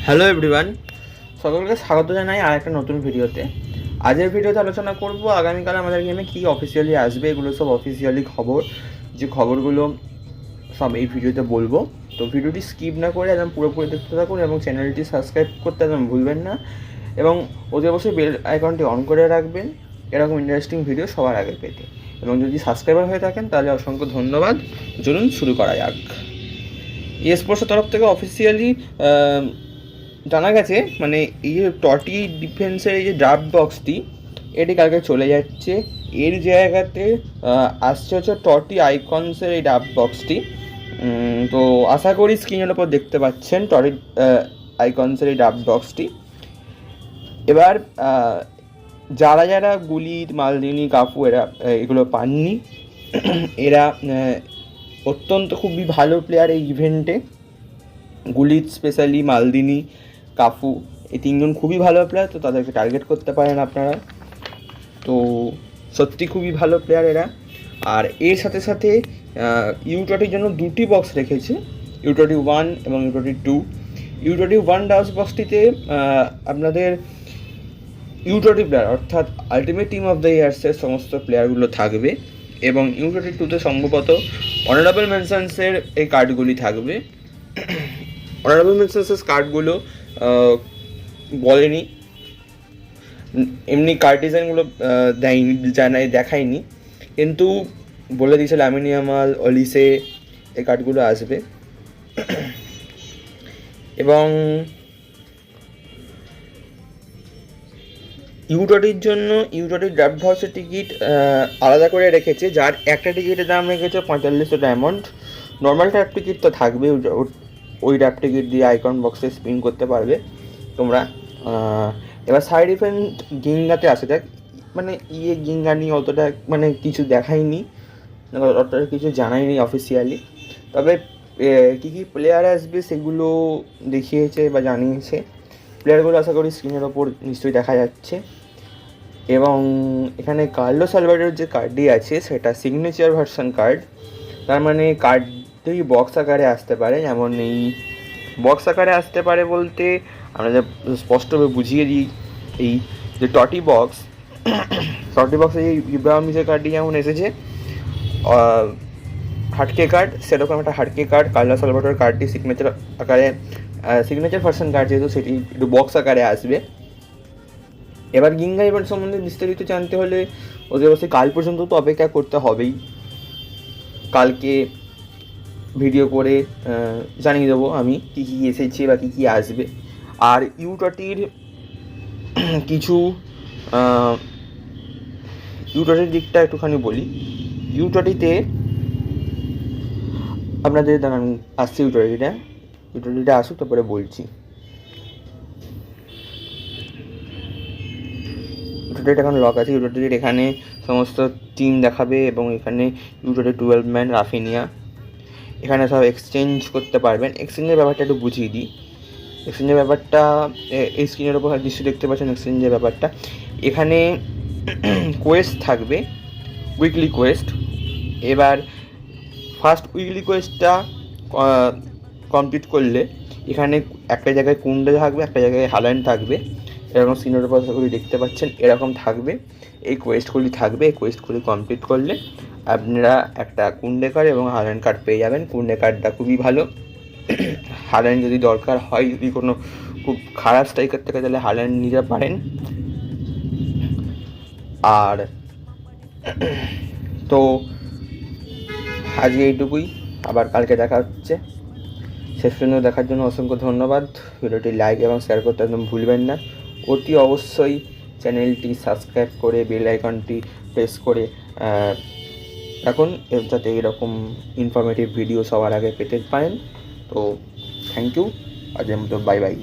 Hello everyone, সকলকে স্বাগত জানাই আর একটা নতুন ভিডিওতে। আজকের ভিডিওতে আলোচনা করব আগামীকাল আমাদের গেমে কী অফিসিয়ালি আসবে। এগুলো সব অফিসিয়ালি খবর, যে খবরগুলো সব এই ভিডিওতে বলবো। তো ভিডিওটি স্কিপ না করে একদম পুরোপুরি দেখতে থাকুন এবং চ্যানেলটি সাবস্ক্রাইব করতে একদম ভুলবেন না, এবং অতি অবশ্যই বেল আইকনটি অন করে রাখবেন এরকম ইন্টারেস্টিং ভিডিও সবার আগে পেতে। এবং যদি সাবস্ক্রাইবার হয়ে থাকেন তাহলে অসংখ্য ধন্যবাদ। চলুন শুরু করা যাক। স্পোর্টসের তরফ থেকে অফিসিয়ালি জানা গেছে, মানে এই যে টটি ডিফেন্সের এই যে ড্রাফট বক্সটি, এটি কালকে চলে যাচ্ছে। এর জায়গাতে আসছে হচ্ছে টটি আইকনসের এই ড্রাফট বক্সটি। তো আশা করি স্ক্রিনের ওপর দেখতে পাচ্ছেন টটি আইকনসের এই ড্রাফট বক্সটি। এবার যারা যারা গুলিদ, মালদিনি, কাফু এগুলো পাননি, এরা অত্যন্ত খুবই ভালো প্লেয়ার এই ইভেন্টে। গুলিদ স্পেশালি, মালদিনি, কাফু এই তিনজন খুবই ভালো প্লেয়ার, তো তাদেরকে টার্গেট করতে পারেন আপনারা। তো সত্যি খুবই ভালো প্লেয়ার এরা। আর এর সাথে সাথে ইউ20 জন্য দুটি বক্স রেখেছে, U21 এবং U22। U21 ডাউস বক্সটিতে আপনাদের U20 প্লেয়ার অর্থাৎ আলটিমেট টিম অফ দ্য ইয়ার্সের সমস্ত প্লেয়ারগুলো থাকবে, এবং U22তে সম্ভবত অনারেবল মেনশনসের এই কার্ডগুলি থাকবে। অনারেবল মেনশনসের কার্ডগুলো বলেনি, এমনি কার্ড ডিজাইনগুলো দেখায়নি, কিন্তু বলে দিয়েছে লামিন ইয়ামাল, অলিসে এই কার্ডগুলো আসবে। এবং U20 জন্য U20 ড্রাফট হাউসের টিকিট আলাদা করে রেখেছে, যার একটা টিকিটের দাম রেখেছে 4500 ডায়মন্ড। নর্মাল ড্রাফট টিকিট তো থাকবে, ওই ড্রাফট টিকিট দিয়ে আইকন বক্সে স্পিন করতে পারবে তোমরা। এবার সাইড ইভেন্ট গিঙ্গাতে আসে যাক। মানে গিঙ্গা নিয়ে অতটা মানে কিছু দেখায়নি, অতটা কিছু জানায়নি অফিসিয়ালি। তবে কী কী প্লেয়ার আসবে সেগুলো দেখিয়েছে বা জানিয়েছে। প্লেয়ারগুলো আশা করি স্ক্রিনের ওপর নিশ্চয়ই দেখা যাচ্ছে। এবং এখানে কার্লোস আলভারেজের যে কার্ডটি আছে সেটা সিগনেচার ভার্সন কার্ড, তার মানে কার্ডটি বক্স আকারে আসতে পারে। যেমন এই বক্স আকারে আসতে পারে বলতে আমরা যা স্পষ্টভাবে বুঝিয়ে দিই, এই যে টটি বক্সে এই ইব্রাহিমের কার্ডটি যেমন এসেছে হাটকে কার্ড, সেরকম একটা হাটকে কার্ড কার্লোস আলভারেজের কার্ডটি সিগনেচার আকারে, সিগনেচার ভার্সন কার্ড যেহেতু সেটি একটু বক্স আকারে আসবে। এবার গিঙ্গা ইভেন্ট সম্বন্ধে বিস্তারিত জানতে হলে ওদের অবশ্যই কাল পর্যন্ত তো অপেক্ষা করতে হবেই। কালকে ভিডিও করে জানিয়ে দেবো আমি কী কী এসেছে বা কী কী আসবে। আর U20 কিছু U20 দিকটা একটুখানি বলি। U20তে আপনাদের দাঁড়ান আসছে, U20টা আসুক তারপরে বলছি। U20 এখন লক আছে। U20 এখানে সমস্ত টিম দেখাবে, এবং এখানে U20 12 ম্যান রাফিনিয়া, এখানে সব এক্সচেঞ্জ করতে পারবেন। এক্সচেঞ্জের ব্যাপারটা একটু বুঝিয়ে দিই। এক্সচেঞ্জের ব্যাপারটা এই স্ক্রিনের ওপর নিশ্চয়ই দেখতে পাচ্ছেন। এক্সচেঞ্জের ব্যাপারটা এখানে কোয়েস্ট থাকবে, উইকলি কোয়েস্ট। এবার ফার্স্ট উইকলি কোয়েস্টটা কমপ্লিট করলে এখানে একটা জায়গায় কুন্ডে থাকবে, একটা জায়গায় হাল্যান্ড থাকবে, এরকম স্ক্রিনের ওপর দেখতে পাচ্ছেন এরকম থাকবে। এই কোয়েস্টগুলি থাকবে, এই কোয়েস্টগুলি কমপ্লিট করলে আপনারা একটা কুন্ডে কার্ড এবং হাল্যান্ড কার্ড পেয়ে যাবেন। কুন্ডে কার্ডটা খুবই ভালো। হাল্যান্ড যদি দরকার হয়, যদি কোনো খুব খারাপ স্ট্রাইকার থেকে, তাহলে হাল্যান্ড নিতে পারেন। আর তো আজকে এইটুকুই, আবার কালকে দেখা হচ্ছে। শেষ পর্যন্ত দেখার জন্য অসংখ্য ধন্যবাদ। ভিডিওটি লাইক এবং শেয়ার করতে একদম ভুলবেন না। অতি অবশ্যই চ্যানেলটি সাবস্ক্রাইব করে বেল আইকনটি প্রেস করে রাখুন, যাতে এরকম ইনফরমেটিভ ভিডিও সবার আগে পেতে পারেন। তো থ্যাংক ইউ, আজকের মতো বাই বাই।